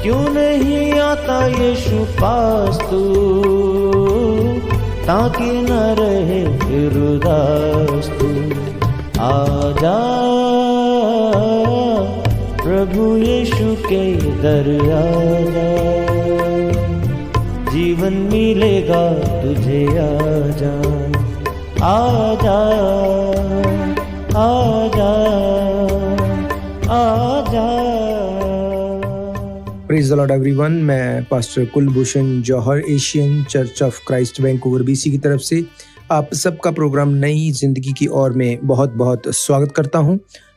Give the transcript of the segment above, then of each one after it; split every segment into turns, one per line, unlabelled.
क्यों नहीं आता यीशु पास तू, ताकि न रहे फिर उदास तू। आजा प्रभु यीशु के दर आजा, जीवन मिलेगा तुझे। आजा आजा आजा आजा।
Praise the Lord everyone. मैं pastor Kulbhushan Johar, Asian church of Christ Vancouver BC की तरफ से आप सबका प्रोग्राम नई जिंदगी की ओर में बहुत बहुत स्वागत करता हूं।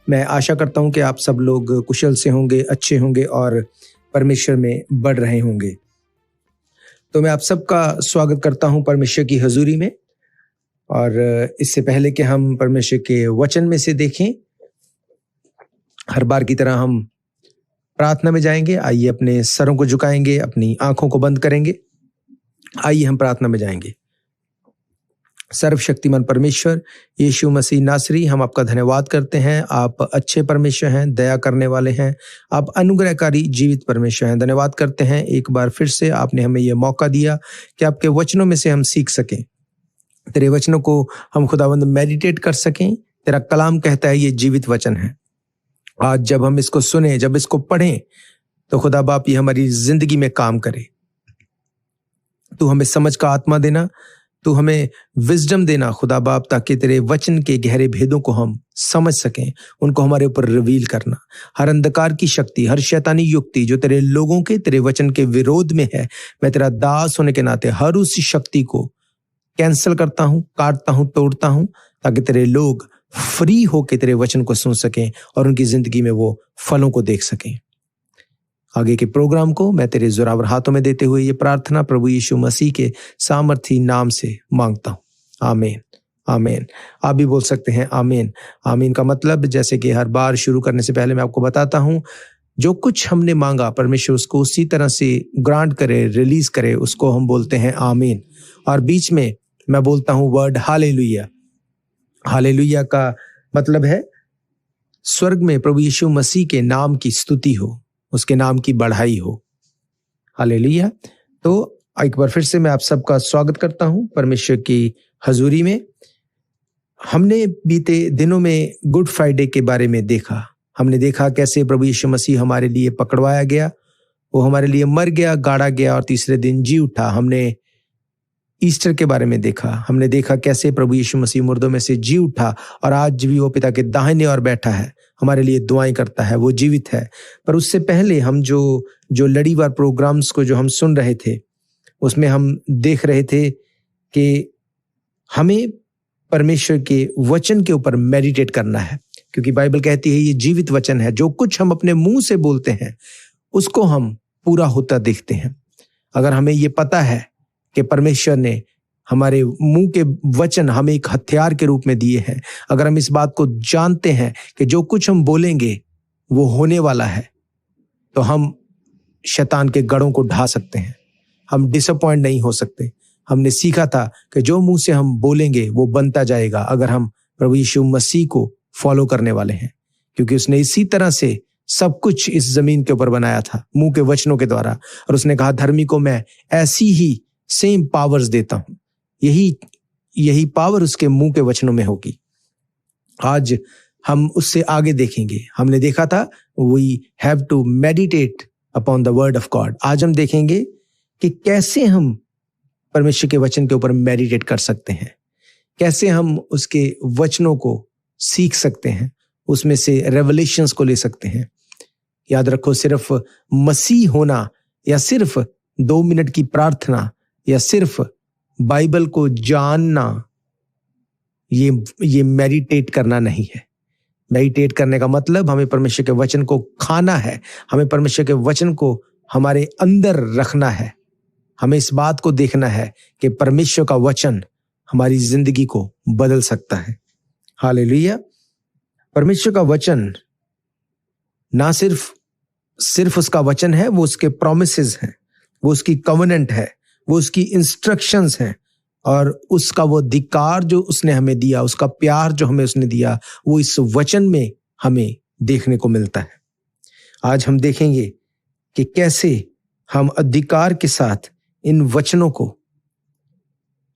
मैं आशा करता हूं कि आप सब लोग कुशल से होंगे, अच्छे होंगे और परमेश्वर में बढ़ रहे होंगे। तो मैं आप सबका स्वागत करता हूं परमेश्वर की हजूरी में। और इससे पहले कि हम परमेश्वर के वचन में से देखें, हर बार की तरह हम प्रार्थना में जाएंगे। आइए अपने सरों को झुकाएंगे, अपनी आंखों को बंद करेंगे। आइए हम प्रार्थना में जाएंगे। सर्वशक्तिमान परमेश्वर यीशु मसीह नासरी, हम आपका धन्यवाद करते हैं। आप अच्छे परमेश्वर हैं, दया करने वाले हैं, आप अनुग्रहकारी जीवित परमेश्वर हैं। धन्यवाद करते हैं एक बार फिर से आपने हमें यह मौका दिया कि आपके वचनों में से हम सीख सकें, तेरे वचनों को हम खुदावंद मेडिटेट कर सकें। तेरा कलाम कहता है ये जीवित वचन है। आज जब हम इसको सुने, जब इसको पढ़ें, तो खुदा बाप ये हमारी जिंदगी में काम करे। तू हमें समझ का आत्मा देना, तू हमें विजडम देना खुदा बाप, ताकि तेरे वचन के गहरे भेदों को हम समझ सकें, उनको हमारे ऊपर रिवील करना। हर अंधकार की शक्ति, हर शैतानी युक्ति जो तेरे लोगों के, तेरे वचन के विरोध में है, मैं तेरा दास होने के नाते हर उस शक्ति को कैंसिल करता हूं, काटता हूं, तोड़ता हूं, ताकि तेरे लोग फ्री होके तेरे वचन को सुन सकें और उनकी जिंदगी में वो फलों को देख सकें। आगे के प्रोग्राम को मैं तेरे जोरावर हाथों में देते हुए ये प्रार्थना प्रभु यीशु मसीह के सामर्थी नाम से मांगता हूं। आमीन आमीन। आप भी बोल सकते हैं आमीन। आमीन का मतलब, जैसे कि हर बार शुरू करने से पहले मैं आपको बताता हूं, जो कुछ हमने मांगा परमेश्वर उसको उसी तरह से ग्रांट करे, रिलीज करे, उसको हम बोलते हैं आमीन। और बीच में मैं बोलता हूं वर्ड हालेलुया। हालेलुया का मतलब है स्वर्ग में प्रभु यीशु मसीह के नाम की स्तुति हो, उसके नाम की बढ़ाई हो। हालेलुया। तो एक बार फिर से मैं आप सबका स्वागत करता हूं परमेश्वर की हजूरी में। हमने बीते दिनों में गुड फ्राइडे के बारे में देखा। हमने देखा कैसे प्रभु यीशु मसीह हमारे लिए पकड़वाया गया, वो हमारे लिए मर गया, गाड़ा गया और तीसरे दिन जी उठा। हमने ईस्टर के बारे में देखा। हमने देखा कैसे प्रभु यीशु मसीह मुर्दों में से जी उठा और आज भी वो पिता के दाहिने ओर बैठा है, हमारे लिए दुआएं करता है, वो जीवित है। पर उससे पहले हम जो लड़ीवार प्रोग्राम्स को जो हम सुन रहे थे, उसमें हम देख रहे थे कि हमें परमेश्वर के वचन के ऊपर मेडिटेट करना है, क्योंकि बाइबल कहती है ये जीवित वचन है। जो कुछ हम अपने मुंह से बोलते हैं उसको हम पूरा होता देखते हैं। अगर हमें ये पता है कि परमेश्वर ने हमारे मुंह के वचन हमें एक हथियार के रूप में दिए हैं, अगर हम इस बात को जानते हैं कि जो कुछ हम बोलेंगे वो होने वाला है, तो हम शैतान के गढ़ों को ढा सकते हैं। हम डिसअपॉइंट नहीं हो सकते। हमने सीखा था कि जो मुंह से हम बोलेंगे वो बनता जाएगा, अगर हम प्रभु यीशु मसीह को फॉलो करने वाले हैं, क्योंकि उसने इसी तरह से सब कुछ इस जमीन के ऊपर बनाया था, मुंह के वचनों के द्वारा। और उसने कहा धर्मी को मैं ऐसी ही सेम पावर्स देता हूं, यही पावर उसके मुंह के वचनों में होगी। आज हम उससे आगे देखेंगे। हमने देखा था we have to meditate upon the word of God. आज हम देखेंगे कि कैसे हम परमेश्वर के वचन के ऊपर मेडिटेट कर सकते हैं, कैसे हम उसके वचनों को सीख सकते हैं, उसमें से रेवलेशंस को ले सकते हैं। याद रखो, सिर्फ मसीह होना या सिर्फ 2 मिनट की प्रार्थना या सिर्फ बाइबल को जानना, ये मेडिटेट करना नहीं है। मेडिटेट करने का मतलब हमें परमेश्वर के वचन को खाना है, हमें परमेश्वर के वचन को हमारे अंदर रखना है। हमें इस बात को देखना है कि परमेश्वर का वचन हमारी जिंदगी को बदल सकता है। हालेलुया। परमेश्वर का वचन ना सिर्फ उसका वचन है, वो उसके प्रोमिसेस हैं, वो उसकी कवेनेंट है, वो उसकी इंस्ट्रक्शंस हैं, और उसका वो अधिकार जो उसने हमें दिया, उसका प्यार जो हमें उसने दिया, वो इस वचन में हमें देखने को मिलता है। आज हम देखेंगे कि कैसे हम अधिकार के साथ इन वचनों को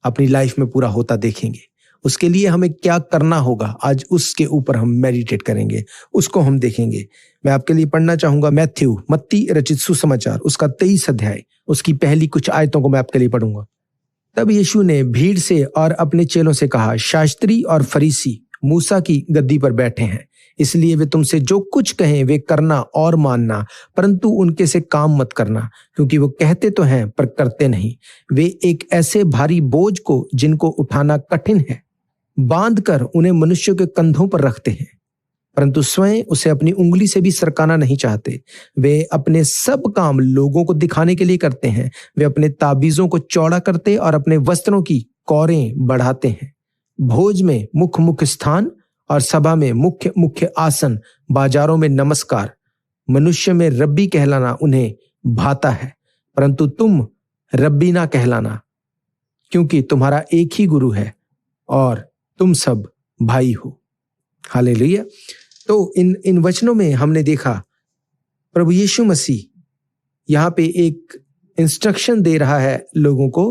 अपनी लाइफ में पूरा होता देखेंगे। उसके लिए हमें क्या करना होगा, आज उसके ऊपर हम मेडिटेट करेंगे, उसको हम देखेंगे। मैं आपके लिए पढ़ना चाहूंगा मत्ती रचित सुसमाचार, उसका 23 अध्याय, उसकी पहली कुछ आयतों को मैं आपके लिए पढ़ूंगा। तब यीशु ने भीड़ से और अपने चेलों से कहा, शास्त्री और फरीसी मूसा की गद्दी पर बैठे हैं, इसलिए वे तुमसे जो कुछ कहें वे करना और मानना, परंतु उनके से काम मत करना, क्योंकि वो कहते तो हैं पर करते नहीं। वे एक ऐसे भारी बोझ को जिनको उठाना कठिन है बांधकर उन्हें मनुष्यों के कंधों पर रखते हैं, परंतु स्वयं उसे अपनी उंगली से भी सरकाना नहीं चाहते। वे अपने सब काम लोगों को दिखाने के लिए करते हैं। वे अपने ताबीजों को चौड़ा करते और अपने वस्त्रों की कौरें बढ़ाते हैं। भोज में मुख्य मुख्य स्थान और सभा में मुख्य मुख्य आसन, बाजारों में नमस्कार, मनुष्य में रब्बी कहलाना उन्हें भाता है, परंतु तुम रब्बी ना कहलाना, क्योंकि तुम्हारा एक ही गुरु है और तुम सब भाई हो। हालेलुया। तो इन वचनों में हमने देखा प्रभु यीशु मसीह यहाँ पे एक इंस्ट्रक्शन दे रहा है लोगों को।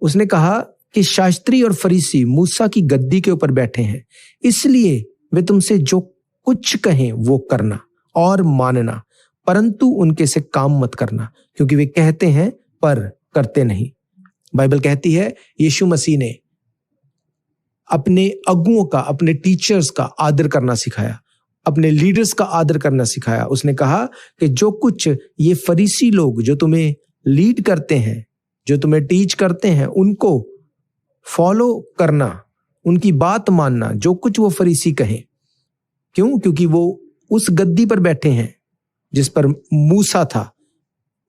उसने कहा कि शास्त्री और फरीसी मूसा की गद्दी के ऊपर बैठे हैं, इसलिए वे तुमसे जो कुछ कहें वो करना और मानना, परंतु उनके से काम मत करना, क्योंकि वे कहते हैं पर करते नहीं। बाइबल कहती है यीशु मसीह ने अपने अगुओं का, अपने टीचर्स का आदर करना सिखाया, अपने लीडर्स का आदर करना सिखाया। उसने कहा कि जो कुछ ये फरीसी लोग जो तुम्हें लीड करते हैं, जो तुम्हें टीच करते हैं, उनको फॉलो करना, उनकी बात मानना, जो कुछ वो फरीसी कहें। क्यों? क्योंकि वो उस गद्दी पर बैठे हैं जिस पर मूसा था।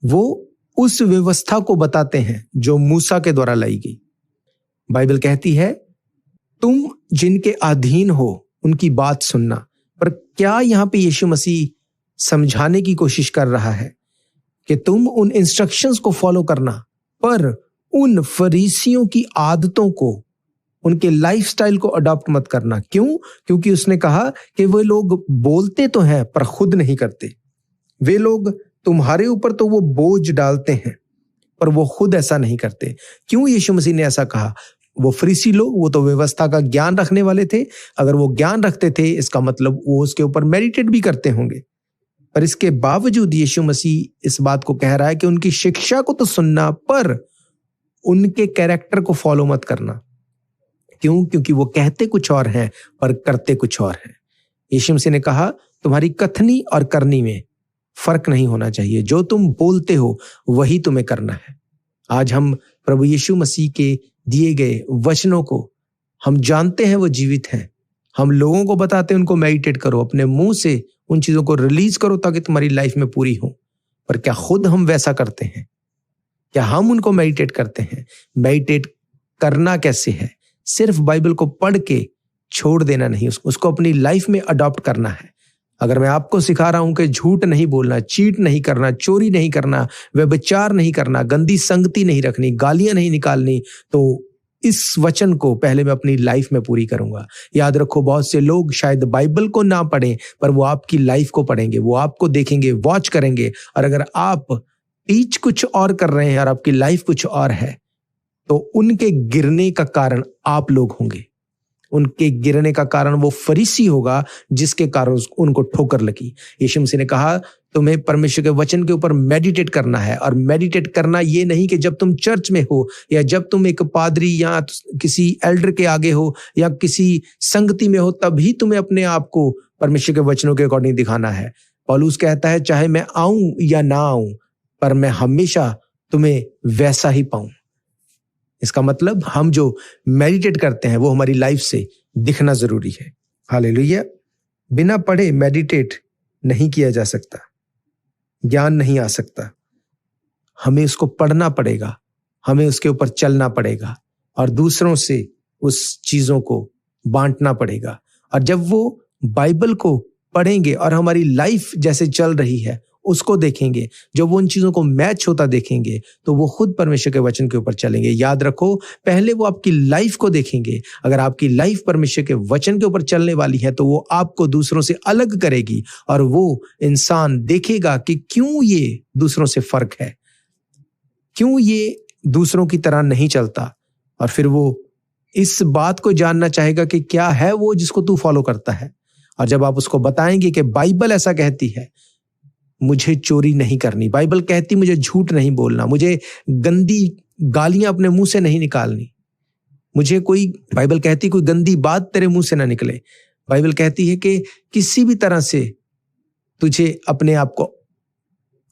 वो उस व्यवस्था को बताते हैं जो मूसा के द्वारा लाई गई। बाइबल कहती है तुम जिनके अधीन हो उनकी बात सुनना। पर क्या यहां पे यीशु मसीह समझाने की कोशिश कर रहा है कि तुम उन इंस्ट्रक्शंस को फॉलो करना, पर उन फरीसियों की आदतों को, उनके लाइफस्टाइल को अडॉप्ट मत करना। क्यों? क्योंकि उसने कहा कि वे लोग बोलते तो हैं पर खुद नहीं करते। वे लोग तुम्हारे ऊपर तो वो बोझ डालते हैं पर वो खुद ऐसा नहीं करते। क्यों यीशु मसीह ने ऐसा कहा? वो फरीसी लोग, वो तो व्यवस्था का ज्ञान रखने वाले थे। अगर वो ज्ञान रखते थे इसका मतलब वो उसके ऊपर मेडिटेट भी करते होंगे। पर इसके बावजूद यीशु मसीह इस बात को कह रहा है कि उनकी शिक्षा को तो सुनना, पर उनके कैरेक्टर को फॉलो मत करना। क्यों? क्योंकि वो कहते कुछ और हैं पर करते कुछ और हैं। यीशु मसीह ने कहा तुम्हारी कथनी और करनी में फर्क नहीं होना चाहिए। जो तुम बोलते हो वही तुम्हें करना है। आज हम प्रभु यीशु मसीह के दिए गए वचनों को हम जानते हैं, वो जीवित हैं। हम लोगों को बताते हैं उनको मेडिटेट करो, अपने मुंह से उन चीजों को रिलीज करो ताकि तुम्हारी लाइफ में पूरी हो। पर क्या खुद हम वैसा करते हैं? क्या हम उनको मेडिटेट करते हैं? मेडिटेट करना कैसे है? सिर्फ बाइबल को पढ़ के छोड़ देना नहीं, उसको अपनी लाइफ में अडॉप्ट करना है। अगर मैं आपको सिखा रहा हूं कि झूठ नहीं बोलना, चीट नहीं करना, चोरी नहीं करना, व्यभिचार नहीं करना, गंदी संगति नहीं रखनी, गालियां नहीं निकालनी, तो इस वचन को पहले मैं अपनी लाइफ में पूरी करूंगा। याद रखो, बहुत से लोग शायद बाइबल को ना पढ़ें पर वो आपकी लाइफ को पढ़ेंगे, वो आपको देखेंगे, वॉच करेंगे। और अगर आप टीच कुछ और कर रहे हैं और आपकी लाइफ कुछ और है, तो उनके गिरने का कारण आप लोग होंगे। उनके गिरने का कारण वो फरीसी होगा जिसके कारण उनको ठोकर लगी। यीशु मसीह ने कहा तुम्हें परमेश्वर के वचन के ऊपर मेडिटेट करना है। और मेडिटेट करना ये नहीं कि जब तुम चर्च में हो या जब तुम एक पादरी या किसी एल्डर के आगे हो या किसी संगति में हो तभी तुम्हें अपने आप को परमेश्वर के वचनों के अकॉर्डिंग दिखाना है। पौलुस कहता है चाहे मैं आऊं या ना आऊं पर मैं हमेशा तुम्हें वैसा ही पाऊं। इसका मतलब हम जो मेडिटेट करते हैं वो हमारी लाइफ से दिखना जरूरी है। हालेलुया। बिना पढ़े मेडिटेट नहीं किया जा सकता, ज्ञान नहीं आ सकता। हमें उसको पढ़ना पड़ेगा, हमें उसके ऊपर चलना पड़ेगा और दूसरों से उस चीजों को बांटना पड़ेगा। और जब वो बाइबल को पढ़ेंगे और हमारी लाइफ जैसे चल रही है उसको देखेंगे, जब वो उन चीजों को मैच होता देखेंगे तो वो खुद परमेश्वर के वचन के ऊपर चलेंगे। याद रखो, पहले वो आपकी लाइफ को देखेंगे। अगर आपकी लाइफ परमेश्वर के वचन के ऊपर चलने वाली है तो वो आपको दूसरों से अलग करेगी और वो इंसान देखेगा कि क्यों ये दूसरों से फर्क है, क्यों ये दूसरों की तरह नहीं चलता, और फिर वो इस बात को जानना चाहेगा कि क्या है वो जिसको तू फॉलो करता है। और जब आप उसको बताएंगे कि बाइबल ऐसा कहती है, मुझे चोरी नहीं करनी, बाइबल कहती मुझे झूठ नहीं बोलना, मुझे गंदी गालियां अपने मुंह से नहीं निकालनी, मुझे कोई, बाइबल कहती कोई गंदी बात तेरे मुंह से ना निकले, बाइबल कहती है कि किसी भी तरह से तुझे अपने आप को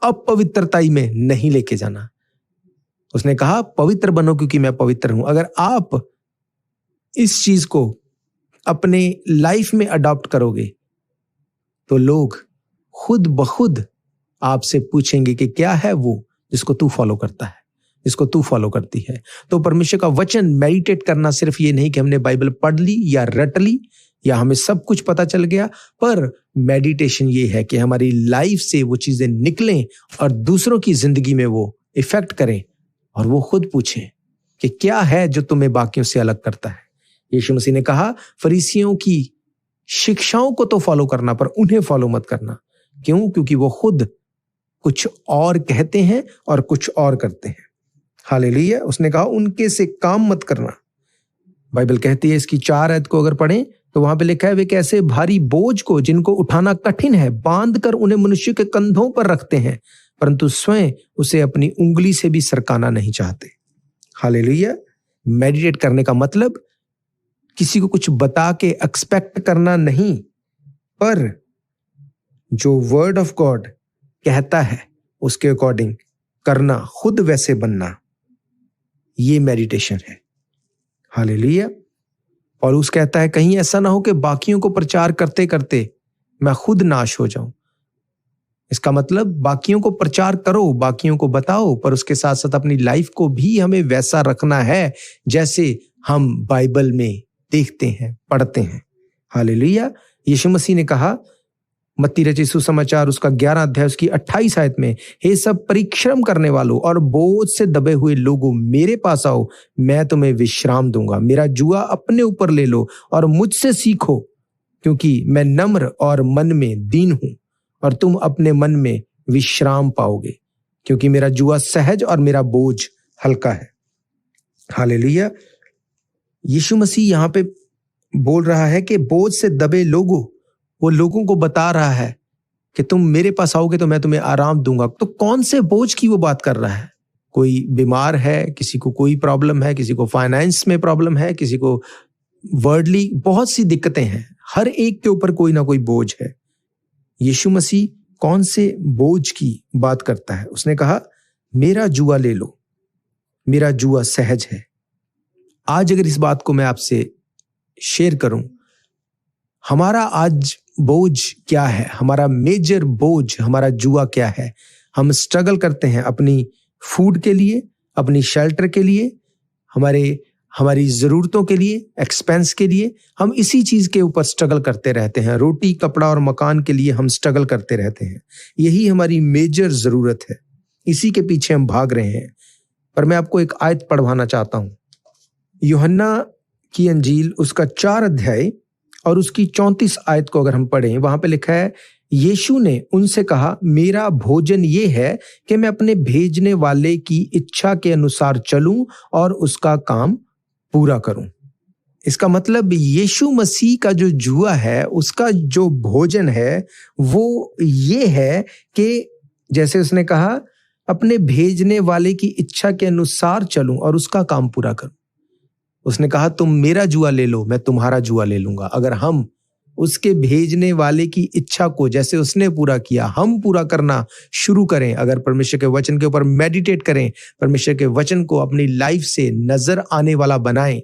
अपवित्रताई में नहीं लेके जाना। उसने कहा पवित्र बनो क्योंकि मैं पवित्र हूं। अगर आप इस चीज को अपने लाइफ में अडॉप्ट करोगे तो लोग खुद ब खुद आपसे पूछेंगे कि क्या है वो जिसको तू फॉलो करता है, जिसको तू फॉलो करती है। तो परमेश्वर का वचन मेडिटेट करना सिर्फ ये नहीं कि हमने बाइबल पढ़ ली या रट ली या हमें सब कुछ पता चल गया, पर मेडिटेशन ये है कि हमारी लाइफ से वो चीजें निकलें और दूसरों की जिंदगी में वो इफेक्ट करें और वो खुद पूछें कि क्या है जो तुम्हें बाकियों से अलग करता है। यीशु मसीह ने कहा फरीसियों की शिक्षाओं को तो फॉलो करना पर उन्हें फॉलो मत करना। क्यों? क्योंकि वो खुद कुछ और कहते हैं और कुछ और करते हैं। हालेलुया। उसने कहा उनके से काम मत करना। बाइबल कहती है, इसकी 4 आयत को अगर पढ़ें तो वहां पे लिखा है, वे कैसे भारी बोझ को जिनको उठाना कठिन है बांध कर उन्हें मनुष्य के कंधों पर रखते हैं, परंतु स्वयं उसे अपनी उंगली से भी सरकाना नहीं चाहते। हालेलुया। मेडिटेट करने का मतलब किसी को कुछ बता के एक्सपेक्ट करना नहीं, पर जो वर्ड ऑफ गॉड कहता है उसके अकॉर्डिंग करना, खुद वैसे बनना, ये मेडिटेशन है। हालेलुया। और उस कहता है कहीं ऐसा ना हो कि बाकियों को प्रचार करते करते मैं खुद नाश हो जाऊं। इसका मतलब बाकियों को प्रचार करो, बाकियों को बताओ, पर उसके साथ साथ अपनी लाइफ को भी हमें वैसा रखना है जैसे हम बाइबल में देखते हैं, पढ़ते हैं। हालेलुया। यीशु मसीह ने कहा मत्ती रचित सुसमाचार उसका 11 अध्याय उसकी 28 आयत में, हे सब परिश्रम करने वालों और बोझ से दबे हुए लोगों मेरे पास आओ, मैं तुम्हें विश्राम दूंगा। मेरा जुआ अपने ऊपर ले लो और मुझसे सीखो, क्योंकि मैं नम्र और मन में दीन हूं और तुम अपने मन में विश्राम पाओगे, क्योंकि मेरा जुआ सहज और मेरा बोझ हल्का है। हालेलुया। यीशु मसीह यहां पे बोल रहा है कि बोझ से दबे लोगों, वो लोगों को बता रहा है कि तुम मेरे पास आओगे तो मैं तुम्हें आराम दूंगा। तो कौन से बोझ की वो बात कर रहा है? कोई बीमार है, किसी को कोई प्रॉब्लम है, किसी को फाइनेंस में प्रॉब्लम है, किसी को वर्डली बहुत सी दिक्कतें हैं, हर एक के ऊपर कोई ना कोई बोझ है। यीशु मसीह कौन से बोझ की बात करता है? उसने कहा मेरा जुआ ले लो, मेरा जुआ सहज है। आज अगर इस बात को मैं आपसे शेयर करूं, हमारा आज बोझ क्या है, हमारा मेजर बोझ, हमारा जुआ क्या है? हम स्ट्रगल करते हैं अपनी फूड के लिए, अपनी शेल्टर के लिए, हमारी जरूरतों के लिए, एक्सपेंस के लिए। हम इसी चीज के ऊपर स्ट्रगल करते रहते हैं। रोटी, कपड़ा और मकान के लिए हम स्ट्रगल करते रहते हैं। यही हमारी मेजर जरूरत है, इसी के पीछे हम भाग रहे हैं। पर मैं आपको एक आयत पढ़वाना चाहता हूं। यूहन्ना की अंजील उसका 4 अध्याय और उसकी 34 आयत को अगर हम पढ़ें, वहां पे लिखा है, यीशु ने उनसे कहा मेरा भोजन ये है कि मैं अपने भेजने वाले की इच्छा के अनुसार चलूं और उसका काम पूरा करूं। इसका मतलब यीशु मसीह का जो जुआ है, उसका जो भोजन है वो ये है कि जैसे उसने कहा अपने भेजने वाले की इच्छा के अनुसार चलूं और उसका काम पूरा करूं। उसने कहा तुम मेरा जुआ ले लो, मैं तुम्हारा जुआ ले लूंगा। अगर हम उसके भेजने वाले की इच्छा को जैसे उसने पूरा किया, हम पूरा करना शुरू करें, अगर परमेश्वर के वचन के ऊपर मेडिटेट करें, परमेश्वर के वचन को अपनी लाइफ से नजर आने वाला बनाएं,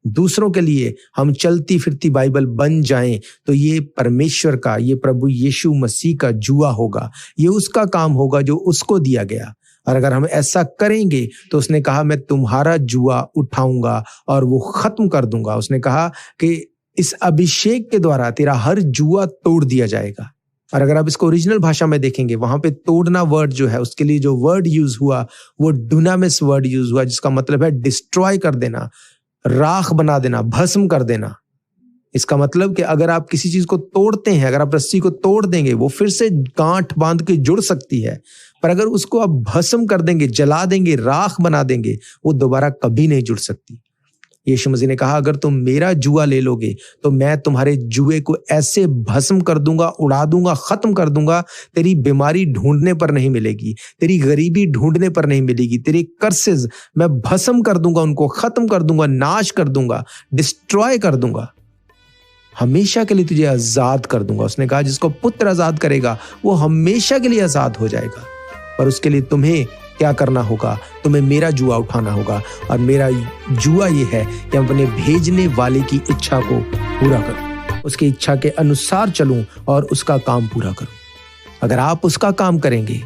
दूसरों के लिए हम चलती फिरती बाइबल बन जाएं, तो ये परमेश्वर का, ये प्रभु यीशु मसीह का जुआ होगा। ये उसका काम होगा जो उसको दिया गया। और अगर हम ऐसा करेंगे तो उसने कहा मैं तुम्हारा जुआ उठाऊंगा और वो खत्म कर दूंगा। उसने कहा कि इस अभिषेक के द्वारा तेरा हर जुआ तोड़ दिया जाएगा। और अगर आप इसको ओरिजिनल भाषा में देखेंगे, वहां पे तोड़ना वर्ड जो है, उसके लिए जो वर्ड यूज हुआ वो डुनामिस वर्ड यूज हुआ, जिसका मतलब है डिस्ट्रॉय कर देना, राख बना देना, भस्म कर देना। इसका मतलब कि अगर आप किसी चीज को तोड़ते हैं, अगर आप रस्सी को तोड़ देंगे, वो फिर से गांठ बांध के जुड़ सकती है, पर अगर उसको आप भस्म कर देंगे, जला देंगे, राख बना देंगे, वो दोबारा कभी नहीं जुड़ सकती। यीशु मसीह ने कहा, अगर तुम मेरा जुआ ले लोगे तो मैं तुम्हारे जुए को ऐसे भस्म कर दूंगा, उड़ा दूंगा, खत्म कर दूंगा। तेरी बीमारी ढूंढने पर नहीं मिलेगी, तेरी गरीबी ढूंढने पर नहीं मिलेगी, तेरे कर्सेस मैं भस्म कर दूंगा, उनको खत्म कर दूंगा, नाश कर दूंगा, डिस्ट्रॉय कर दूंगा, हमेशा के लिए तुझे आजाद कर दूंगा। उसने कहा, जिसको पुत्र आजाद करेगा वो हमेशा के लिए आजाद हो जाएगा। पर उसके लिए तुम्हें क्या करना होगा? तुम्हें मेरा जुआ उठाना होगा, और मेरा जुआ ये है कि मैं अपने भेजने वाले की इच्छा को पूरा करूं, उसकी इच्छा के अनुसार चलूं और उसका काम पूरा करूं। अगर आप उसका काम करेंगे,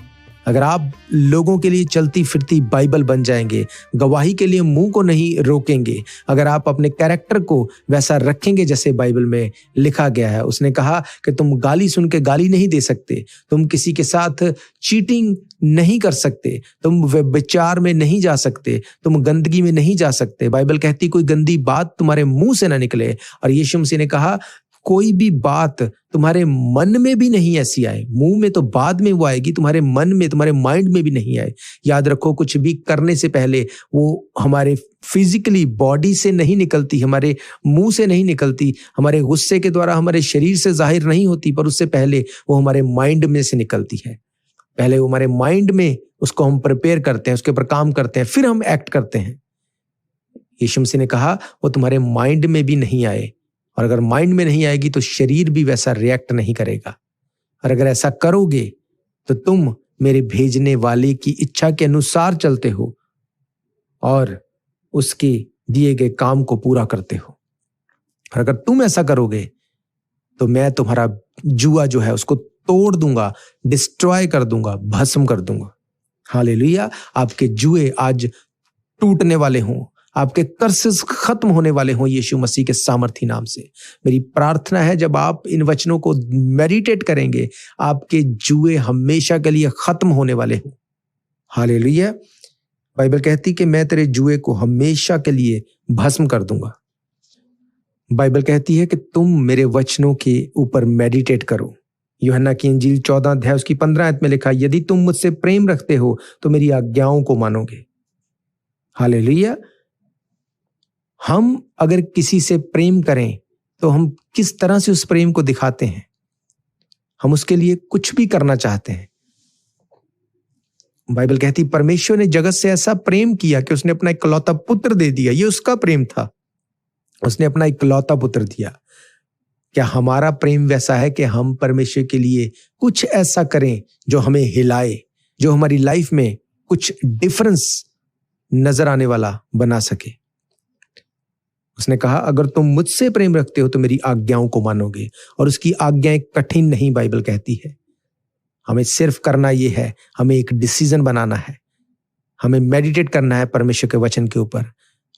अगर आप लोगों के लिए चलती फिरती बाइबल बन जाएंगे, गवाही के लिए मुंह को नहीं रोकेंगे, अगर आप अपने कैरेक्टर को वैसा रखेंगे जैसे बाइबल में लिखा गया है। उसने कहा कि तुम गाली सुन के गाली नहीं दे सकते, तुम किसी के साथ चीटिंग नहीं कर सकते, तुम व्यभिचार में नहीं जा सकते, तुम गंदगी में नहीं जा सकते। बाइबल कहती कोई गंदी बात तुम्हारे मुंह से ना निकले। और यीशु मसीह ने कहा कोई भी बात तुम्हारे मन में भी नहीं ऐसी आए, मुंह में तो बाद में वो आएगी, तुम्हारे मन में, तुम्हारे माइंड में भी नहीं आए। याद रखो, कुछ भी करने से पहले वो हमारे फिजिकली बॉडी से नहीं निकलती, हमारे मुंह से नहीं निकलती, हमारे गुस्से के द्वारा हमारे शरीर से जाहिर नहीं होती, पर उससे पहले वो हमारे माइंड में से निकलती है। पहले वो हमारे माइंड में उसको हम प्रिपेयर करते हैं, उसके ऊपर काम करते हैं, फिर हम एक्ट करते हैं। यीशु मसीह ने कहा वो तुम्हारे माइंड में भी नहीं आए, और अगर माइंड में नहीं आएगी तो शरीर भी वैसा रिएक्ट नहीं करेगा। और अगर ऐसा करोगे तो तुम मेरे भेजने वाले की इच्छा के अनुसार चलते हो और उसके दिए गए काम को पूरा करते हो। और अगर तुम ऐसा करोगे तो मैं तुम्हारा जुआ जो है उसको तोड़ दूंगा, डिस्ट्रॉय कर दूंगा, भस्म कर दूंगा। हालेलुया। आपके जुए आज टूटने वाले हों, आपके कर्सेस खत्म होने वाले हों यीशु मसीह के सामर्थी नाम से। मेरी प्रार्थना है जब आप इन वचनों को मेडिटेट करेंगे, आपके जुए हमेशा के लिए खत्म होने वाले हों। हालेलुया। बाइबल कहती कि मैं तेरे जुए को हमेशा के लिए भस्म कर दूंगा। बाइबल कहती है कि तुम मेरे वचनों के ऊपर मेडिटेट करो। यूहन्ना की इंजील 14 अध्याय उसकी 15 आयत में लिखा, यदि तुम मुझसे प्रेम रखते हो तो मेरी आज्ञाओं को मानोगे। हालेलुया। हम अगर किसी से प्रेम करें तो हम किस तरह से उस प्रेम को दिखाते हैं? हम उसके लिए कुछ भी करना चाहते हैं। बाइबल कहती परमेश्वर ने जगत से ऐसा प्रेम किया कि उसने अपना इकलौता पुत्र दे दिया। ये उसका प्रेम था, उसने अपना इकलौता पुत्र दिया। क्या हमारा प्रेम वैसा है कि हम परमेश्वर के लिए कुछ ऐसा करें जो हमें हिलाए, जो हमारी लाइफ में कुछ डिफरेंस नजर आने वाला बना सके? उसने कहा अगर तुम मुझसे प्रेम रखते हो तो मेरी आज्ञाओं को मानोगे, और उसकी आज्ञाएं कठिन नहीं, बाइबल कहती है। हमें सिर्फ करना यह है, हमें एक डिसीजन बनाना है, हमें मेडिटेट करना है परमेश्वर के वचन के ऊपर।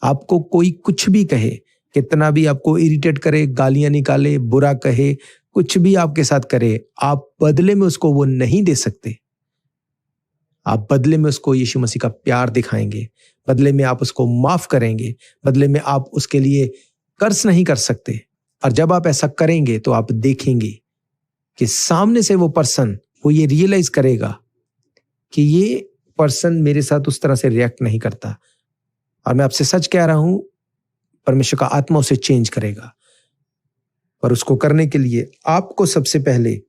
आपको कोई कुछ भी कहे, कितना भी आपको इरिटेट करे, गालियां निकाले, बुरा कहे, कुछ भी आपके साथ करे, आप बदले में उसको वो नहीं दे सकते। आप बदले में उसको यीशु मसीह का प्यार दिखाएंगे, बदले में आप उसको माफ करेंगे, बदले में आप उसके लिए कर्ज नहीं कर सकते। और जब आप ऐसा करेंगे तो आप देखेंगे कि सामने से वो पर्सन वो ये रियलाइज करेगा कि ये पर्सन मेरे साथ उस तरह से रिएक्ट नहीं करता। और मैं आपसे सच कह रहा हूं, परमेश्वर का आत्मा उसे चेंज करेगा। पर उसको करने के लिए आपको सबसे पहले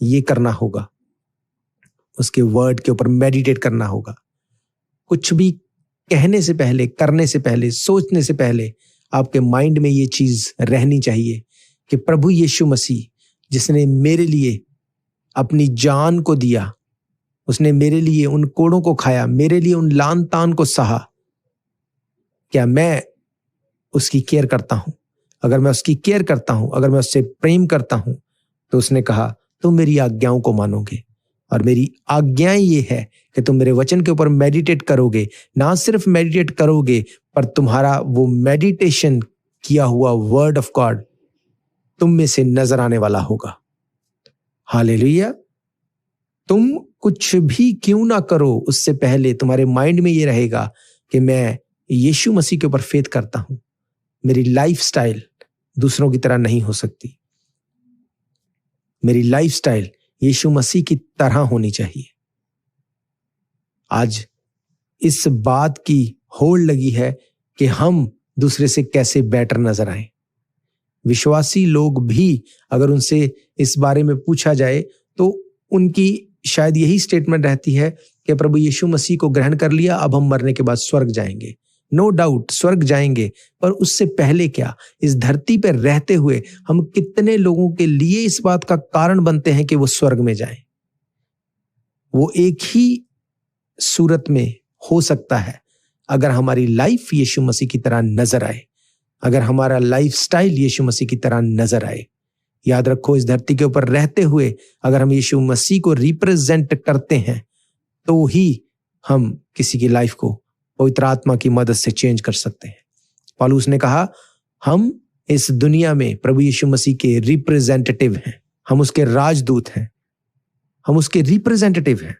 ये करना होगा, उसके वर्ड के ऊपर मेडिटेट करना होगा। कुछ भी कहने से पहले, करने से पहले, सोचने से पहले आपके माइंड में ये चीज रहनी चाहिए कि प्रभु यीशु मसीह जिसने मेरे लिए अपनी जान को दिया, उसने मेरे लिए उन कोड़ों को खाया, मेरे लिए उन लान तान को सहा, क्या मैं उसकी केयर करता हूं? अगर मैं उसकी केयर करता हूं, अगर मैं उससे प्रेम करता हूं, तो उसने कहा तुम मेरी आज्ञाओं को मानोगे। और मेरी आज्ञाएं ये है कि तुम मेरे वचन के ऊपर मेडिटेट करोगे। ना सिर्फ मेडिटेट करोगे, पर तुम्हारा वो मेडिटेशन किया हुआ वर्ड ऑफ गॉड तुम में से नजर आने वाला होगा। हालेलुया। तुम कुछ भी क्यों ना करो, उससे पहले तुम्हारे माइंड में ये रहेगा कि मैं यीशु मसीह के ऊपर फेथ करता हूं, मेरी लाइफस्टाइल दूसरों की तरह नहीं हो सकती, मेरी लाइफस्टाइल यीशु मसीह की तरह होनी चाहिए। आज इस बात की होड़ लगी है कि हम दूसरे से कैसे बेटर नजर आए। विश्वासी लोग भी अगर उनसे इस बारे में पूछा जाए तो उनकी शायद यही स्टेटमेंट रहती है कि प्रभु यीशु मसीह को ग्रहण कर लिया, अब हम मरने के बाद स्वर्ग जाएंगे। नो डाउट स्वर्ग जाएंगे, पर उससे पहले क्या, इस धरती पर रहते हुए हम कितने लोगों के लिए इस बात का कारण बनते हैं कि वो स्वर्ग में जाएं। वो एक ही सूरत में हो सकता है अगर हमारी लाइफ यीशु मसीह की तरह नजर आए, अगर हमारा लाइफस्टाइल यीशु मसीह की तरह नजर आए। याद रखो, इस धरती के ऊपर रहते हुए अगर हम यीशु मसीह को रिप्रेजेंट करते हैं तो ही हम किसी की लाइफ को पवित्र आत्मा की मदद से चेंज कर सकते हैं। पौलुस ने कहा, हम इस दुनिया में प्रभु यीशु मसीह के रिप्रेजेंटेटिव हैं, हम उसके राजदूत हैं, हम उसके रिप्रेजेंटेटिव हैं।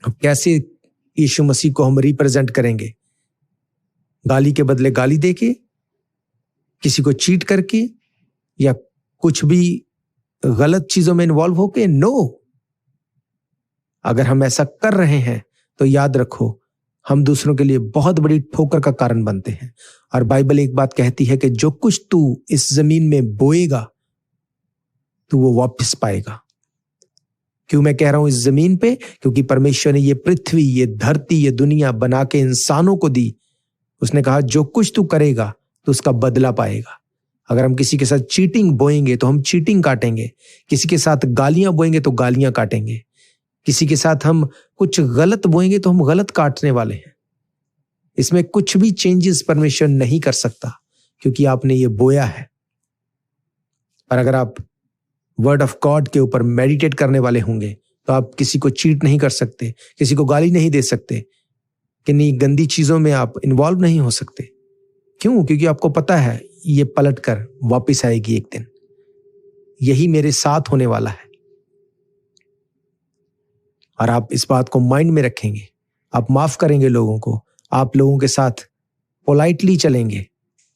अब कैसे यीशु मसीह को हम रिप्रेजेंट करेंगे? गाली के बदले गाली देके, किसी को चीट करके, या कुछ भी गलत चीजों में इन्वॉल्व होके? नो। अगर हम ऐसा कर रहे हैं तो याद रखो, हम दूसरों के लिए बहुत बड़ी ठोकर का कारण बनते हैं। और बाइबल एक बात कहती है कि जो कुछ तू इस जमीन में बोएगा तू वो वापस पाएगा। क्यों मैं कह रहा हूं इस जमीन पे? क्योंकि परमेश्वर ने ये पृथ्वी, ये धरती, ये दुनिया बना के इंसानों को दी। उसने कहा जो कुछ तू करेगा तो उसका बदला पाएगा। अगर हम किसी के साथ चीटिंग बोएंगे तो हम चीटिंग काटेंगे, किसी के साथ गालियां बोएंगे तो गालियां काटेंगे, किसी के साथ हम कुछ गलत बोएंगे तो हम गलत काटने वाले हैं। इसमें कुछ भी चेंजेस परमेश्वर नहीं कर सकता क्योंकि आपने ये बोया है। पर अगर आप वर्ड ऑफ गॉड के ऊपर मेडिटेट करने वाले होंगे तो आप किसी को चीट नहीं कर सकते, किसी को गाली नहीं दे सकते, किन्हीं गंदी चीजों में आप इन्वॉल्व नहीं हो सकते। क्यों? क्योंकि आपको पता है ये पलट कर वापिस आएगी एक दिन। यही मेरे साथ होने वाला है। और आप इस बात को माइंड में रखेंगे, आप माफ करेंगे लोगों को, आप लोगों के साथ पोलाइटली चलेंगे,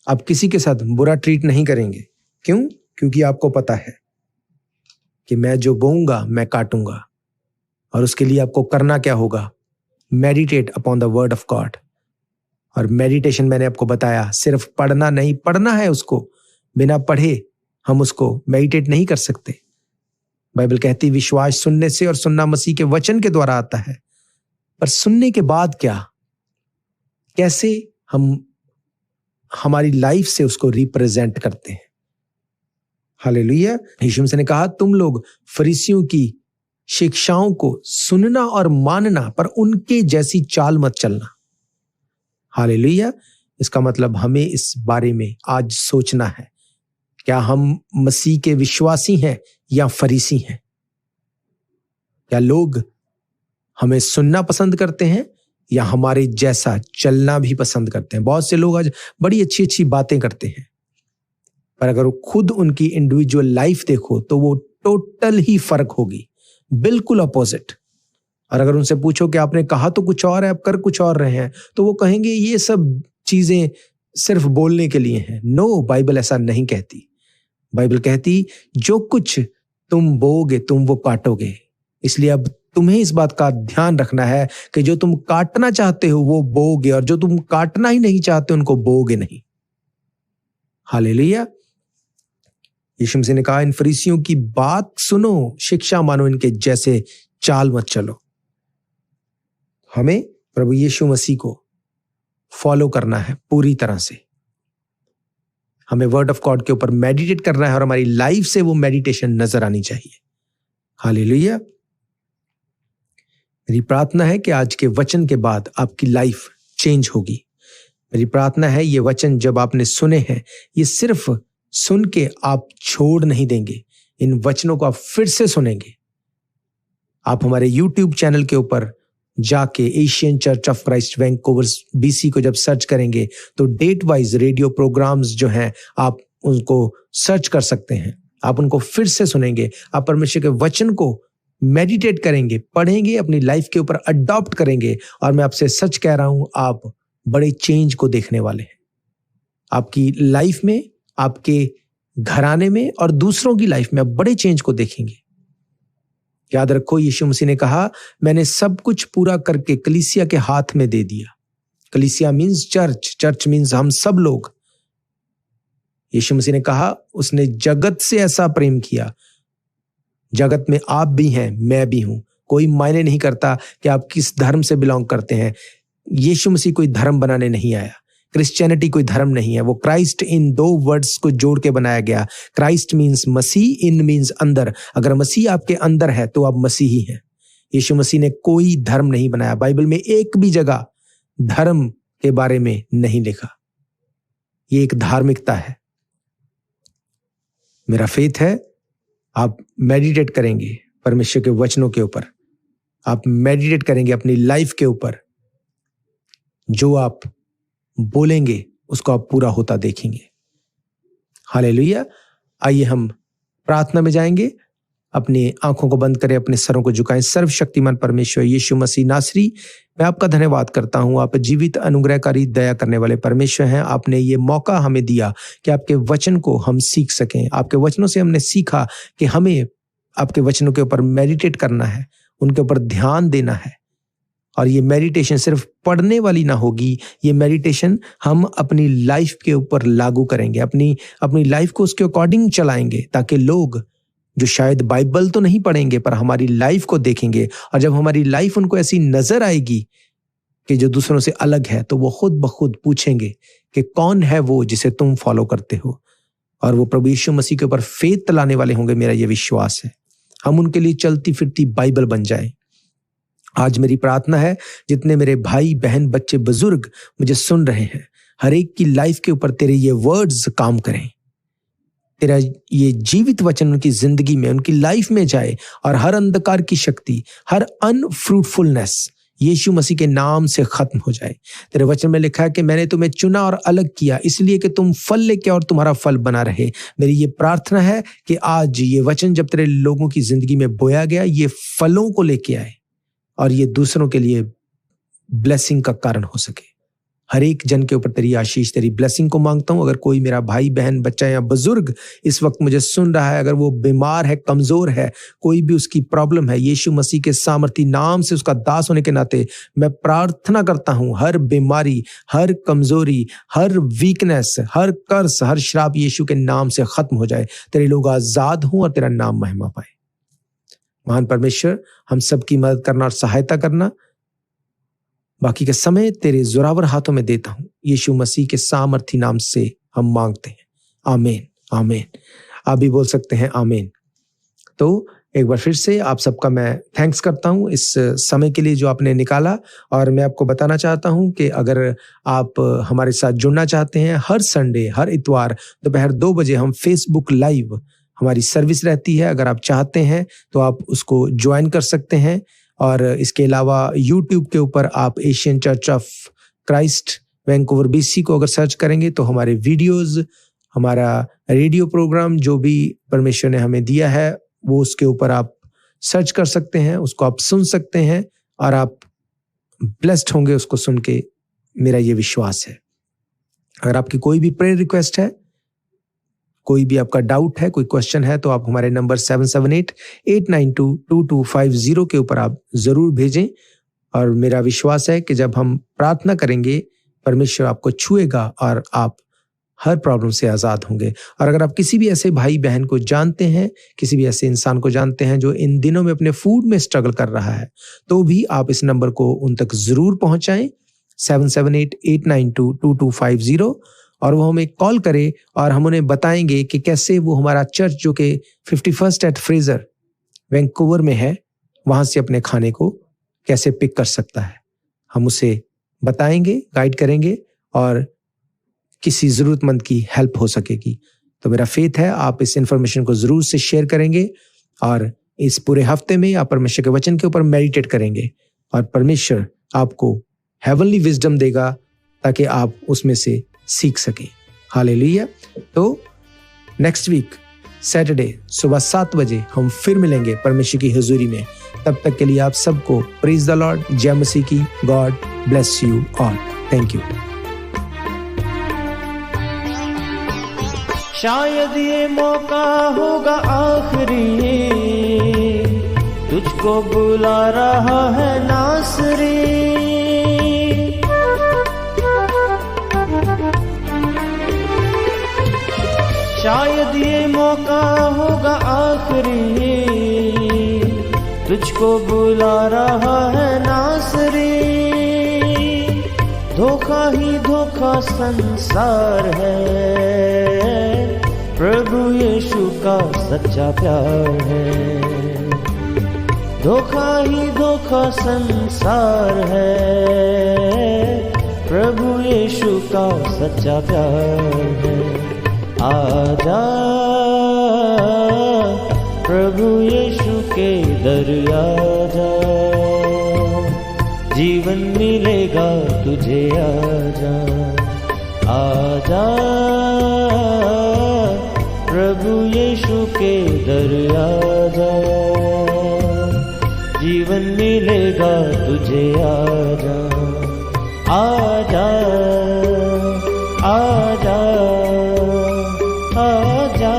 आप किसी के साथ बुरा ट्रीट नहीं करेंगे। क्यों? क्योंकि आपको पता है कि मैं जो बोऊंगा मैं काटूंगा। और उसके लिए आपको करना क्या होगा? Meditate upon the word of God. और मेडिटेशन मैंने आपको बताया, सिर्फ पढ़ना नहीं, पढ़ना है उसको, बिना पढ़े हम उसको मेडिटेट नहीं कर सकते। बाइबल कहती विश्वास सुनने से और सुनना मसीह के वचन के द्वारा आता है। पर सुनने के बाद क्या, कैसे हम हमारी लाइफ से उसको रिप्रेजेंट करते हैं। हालेलुया। यीशु मसीह ने कहा तुम लोग फरीसियों की शिक्षाओं को सुनना और मानना, पर उनके जैसी चाल मत चलना। हालेलुया। इसका मतलब हमें इस बारे में आज सोचना है, क्या हम मसीह के विश्वासी हैं या फरीसी हैं? क्या लोग हमें सुनना पसंद करते हैं या हमारे जैसा चलना भी पसंद करते हैं? बहुत से लोग आज बड़ी अच्छी अच्छी बातें करते हैं, पर अगर वो खुद उनकी इंडिविजुअल लाइफ देखो तो वो टोटल ही फर्क होगी, बिल्कुल अपोजिट। और अगर उनसे पूछो कि आपने कहा तो कुछ और है, आप कर कुछ और रहे हैं, तो वो कहेंगे ये सब चीजें सिर्फ बोलने के लिए हैं। नो, बाइबल ऐसा नहीं कहती। बाइबल कहती जो कुछ तुम बोओगे तुम वो काटोगे। इसलिए अब तुम्हें इस बात का ध्यान रखना है कि जो तुम काटना चाहते हो वो बोओगे, और जो तुम काटना ही नहीं चाहते उनको बोओगे नहीं। हालेलुया। यीशु मसीह ने कहा इन फरीसियों की बात सुनो, शिक्षा मानो, इनके जैसे चाल मत चलो। हमें प्रभु यीशु मसीह को फॉलो करना है पूरी तरह से। हमें वर्ड ऑफ गॉड के ऊपर मेडिटेट करना है और हमारी लाइफ से वो मेडिटेशन नजर आनी चाहिए। हालेलुया। मेरी प्रार्थना है कि आज के वचन के बाद आपकी लाइफ चेंज होगी। मेरी प्रार्थना है ये वचन जब आपने सुने हैं, ये सिर्फ सुन के आप छोड़ नहीं देंगे, इन वचनों को आप फिर से सुनेंगे। आप हमारे YouTube चैनल के ऊपर जाके Asian church of Christ Vancouver BC को जब सर्च करेंगे तो डेट वाइज रेडियो प्रोग्राम्स जो हैं आप उनको सर्च कर सकते हैं। आप उनको फिर से सुनेंगे, आप परमेश्वर के वचन को मेडिटेट करेंगे, पढ़ेंगे, अपनी लाइफ के ऊपर अडॉप्ट करेंगे, और मैं आपसे सच कह रहा हूं, आप बड़े चेंज को देखने वाले हैं। आपकी लाइफ में, आपके घराने में और दूसरों की लाइफ में आप बड़े चेंज को देखेंगे। याद रखो, यीशु मसीह ने कहा, मैंने सब कुछ पूरा करके कलीसिया के हाथ में दे दिया। कलीसिया मीन्स चर्च, चर्च मीन्स हम सब लोग। यीशु मसीह ने कहा, उसने जगत से ऐसा प्रेम किया। जगत में आप भी हैं, मैं भी हूं। कोई मायने नहीं करता कि आप किस धर्म से बिलोंग करते हैं। यीशु मसीह कोई धर्म बनाने नहीं आया। क्रिश्चियनिटी कोई धर्म नहीं है। वो क्राइस्ट इन दो वर्ड्स को जोड़ के बनाया गया। क्राइस्ट मीन्स मसीह, इन मीन्स अंदर। अगर मसीह आपके अंदर है तो आप मसीही हैं। यीशु मसीह ने कोई धर्म नहीं बनाया। बाइबल में एक भी जगह धर्म के बारे में नहीं लिखा। ये एक धार्मिकता है। मेरा फेथ है, आप मेडिटेट करेंगे परमेश्वर के वचनों के ऊपर, आप मेडिटेट करेंगे अपनी लाइफ के ऊपर। जो आप बोलेंगे उसको आप पूरा होता देखेंगे। हालेलुया। आइए हम प्रार्थना में जाएंगे। अपनी आंखों को बंद करें, अपने सरों को झुकाएं। सर्वशक्तिमान परमेश्वर यीशु मसीह नासरी, मैं आपका धन्यवाद करता हूं। आप जीवित, अनुग्रहकारी, दया करने वाले परमेश्वर हैं। आपने ये मौका हमें दिया कि आपके वचन को हम सीख सकें। आपके वचनों से हमने सीखा कि हमें आपके वचनों के ऊपर मेडिटेट करना है, उनके ऊपर ध्यान देना है। और ये मेडिटेशन सिर्फ पढ़ने वाली ना होगी, ये मेडिटेशन हम अपनी लाइफ के ऊपर लागू करेंगे, अपनी लाइफ को उसके अकॉर्डिंग चलाएंगे, ताकि लोग जो शायद बाइबल तो नहीं पढ़ेंगे पर हमारी लाइफ को देखेंगे, और जब हमारी लाइफ उनको ऐसी नजर आएगी कि जो दूसरों से अलग है, तो वो खुद ब खुद पूछेंगे कि कौन है वो जिसे तुम फॉलो करते हो। और वो प्रभु यीशु मसीह के ऊपर फेथ लाने वाले होंगे, मेरा ये विश्वास है। हम उनके लिए चलती फिरती बाइबल बन जाए। आज मेरी प्रार्थना है, जितने मेरे भाई बहन, बच्चे, बुजुर्ग मुझे सुन रहे हैं, हर एक की लाइफ के ऊपर तेरे ये वर्ड्स काम करें। तेरा ये जीवित वचन उनकी जिंदगी में, उनकी लाइफ में जाए, और हर अंधकार की शक्ति, हर अनफ्रूटफुलनेस यीशु मसीह के नाम से खत्म हो जाए। तेरे वचन में लिखा है कि मैंने तुम्हें चुना और अलग किया इसलिए कि तुम फल लेके और तुम्हारा फल बना रहे। मेरी ये प्रार्थना है कि आज ये वचन जब तेरे लोगों की जिंदगी में बोया गया, ये फलों को लेके आए और ये दूसरों के लिए ब्लेसिंग का कारण हो सके। हर एक जन के ऊपर तेरी आशीष, तेरी ब्लेसिंग को मांगता हूं। अगर कोई मेरा भाई बहन, बच्चा या बुजुर्ग इस वक्त मुझे सुन रहा है, अगर वो बीमार है, कमजोर है, कोई भी उसकी प्रॉब्लम है, यीशु मसीह के सामर्थी नाम से उसका दास होने के नाते मैं प्रार्थना करता हूं, हर बीमारी, हर कमजोरी, हर वीकनेस, हर कर्ज, हर श्राप यीशु के नाम से खत्म हो जाए। तेरे लोग आजाद हों और तेरा नाम महिमा पाए। महान परमेश्वर, हम सबकी मदद करना और सहायता करना, बाकी के समय तेरे जोरावर हाथों में देता हूं। यीशु मसीह के सामर्थी नाम से हम मांगते हैं, आमीन, आमीन। आप भी बोल सकते हैं आमीन। तो एक बार फिर से आप सबका मैं थैंक्स करता हूं इस समय के लिए जो आपने निकाला। और मैं आपको बताना चाहता हूं कि अगर आप हमारे साथ जुड़ना चाहते हैं, हर संडे, हर इतवार दोपहर 2 बजे हम फेसबुक लाइव हमारी सर्विस रहती है। अगर आप चाहते हैं तो आप उसको ज्वाइन कर सकते हैं। और इसके अलावा यूट्यूब के ऊपर आप Asian church of Christ Vancouver BC को अगर सर्च करेंगे तो हमारे वीडियोस, हमारा रेडियो प्रोग्राम जो भी परमेश्वर ने हमें दिया है, वो उसके ऊपर आप सर्च कर सकते हैं, उसको आप सुन सकते हैं और आप ब्लेस्ड होंगे उसको सुन के, मेरा ये विश्वास है। अगर आपकी कोई भी प्रेयर रिक्वेस्ट है, कोई भी आपका डाउट है, कोई क्वेश्चन है, तो आप हमारे नंबर 778-892-2250 के ऊपर आप जरूर भेजें। और मेरा विश्वास है कि जब हम प्रार्थना करेंगे, परमेश्वर आपको छुएगा और आप हर प्रॉब्लम से आजाद होंगे। और अगर आप किसी भी ऐसे भाई बहन को जानते हैं, किसी भी ऐसे इंसान को जानते हैं जो इन दिनों में अपने फूड में स्ट्रगल कर रहा है, तो भी आप इस नंबर को उन तक जरूर पहुंचाएं, 778-892-2250, और वो हमें कॉल करे और हम उन्हें बताएंगे कि कैसे वो हमारा चर्च जो कि 51st एट फ्रेजर वैंकूवर में है, वहां से अपने खाने को कैसे पिक कर सकता है। हम उसे बताएंगे, गाइड करेंगे और किसी जरूरतमंद की हेल्प हो सकेगी। तो मेरा फेथ है आप इस इंफॉर्मेशन को जरूर से शेयर करेंगे और इस पूरे हफ्ते में आप परमेश्वर के वचन के ऊपर मेडिटेट करेंगे और परमेश्वर आपको हेवनली विजडम देगा ताकि आप उसमें से सीख सके। हालेलुया। तो नेक्स्ट वीक सैटरडे सुबह 7 बजे हम फिर मिलेंगे परमेश्वर की हुजूरी में। तब तक के लिए आप सबको प्रेज द लॉर्ड, जय मसीह की। God bless you all. Thank you.
शायद ये मौका होगा आखिरी, तुझको बुला रहा है नासरी। शायद ये मौका होगा आखिरी, तुझको बुला रहा है नासरी। धोखा ही धोखा संसार है, प्रभु यीशु का सच्चा प्यार है। धोखा ही धोखा संसार है, प्रभु यीशु का सच्चा प्यार है। आजा प्रभु यीशु के दर आजा, जीवन मिलेगा तुझे। आजा आजा प्रभु यीशु के दर आजा, जीवन मिलेगा तुझे। आजा आजा आजा आजा।